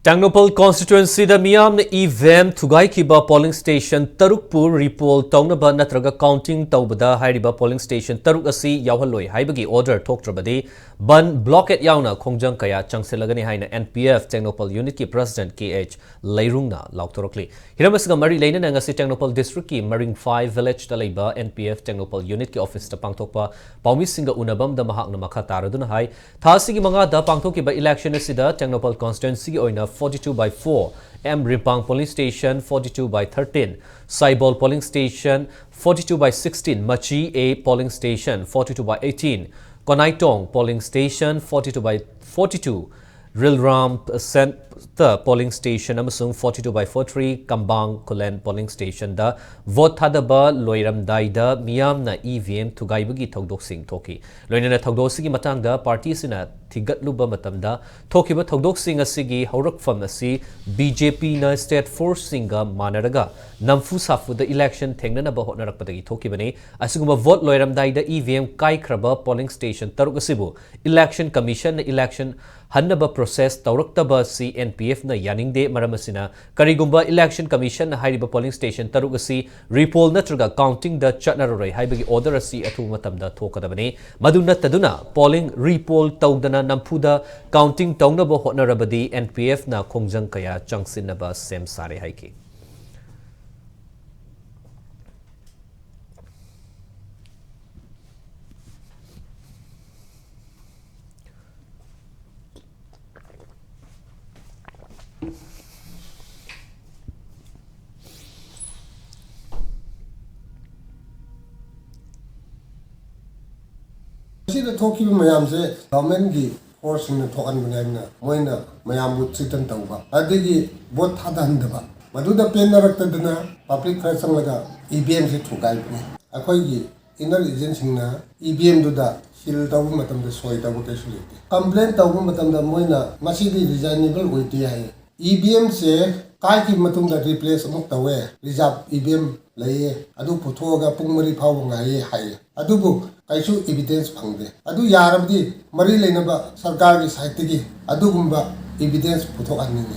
Tengnoupal constituency da miyam na EVM thugai kiba polling station Tarukpur repol taunaba natraga counting taubada hairiba polling station Taruk asi yawhaloi haibagi order thoktrabadi Bandh Blockade yauna khongjang kaya changselagani haina NPF Tengnoupal unit ki president KH Lairungna lauktorokli hiramasiga mari leina na ngasi Tengnoupal district ki Maring 5 village da leiba NPF Tengnoupal unit ki office ta pangthokpa paumi singa unabam da mahakna makha taraduna hai thasigi manga da pangthokiba election asida Tengnoupal constituency ki oina 42/4, M Rimpang polling station 42/13, Saibol polling station 42/16, Machi A polling station 42/18, Konaitong polling station 42/42, Rilram Center polling station amasung 42/43, Kambang Kulen polling station da vote thadaba loiramdai da miyam na EVM thugaibagi thogdoksing thoki loinana thogdoksigi matangda party sina thigatluba matamda thokiba thogdoksing asigi haurakfam asi BJP na state force singa manaraga namfu safu da election thengnana ba hotnarakpadagi thokibani asiguma vote loiramdai da EVM kai khraba polling station taruk asibu election commission na election hannaba process tawraktaba si NPF na yaningde maramasina karigumba election commission na hairiba polling station taruk asi repol natraga counting da chatnaroi haibagi order asi athu matamda thokadabani maduna taduna polling repol tawdana nampuda counting tawnaba hotnarabadi NPF na khongjang kaya changsinaba sem sare haiki The Toki Mayam say, Domengi, horse in the Tokan Managna, Moina, Mayam would sit and Tauba. Adigi, what Hadandaba. Maduda Pen Director, public person like a EBM to guide me. A Koyi, inner agency na EBM do that, she'll tell Matam the Soy Tabutation. Complaint Tabumatam the Moina, Masidi resignable with the EBM say, Kaiki Matum that replace Moktawe, reserve EBM lay, Adu Putoga, Pumari Pawanga, high. Adubu, Kaishu evidence pangde. Adu Yarabdi, Marie Lenaba, Sarkari Saitigi, Adugumba, evidence Puto Anini.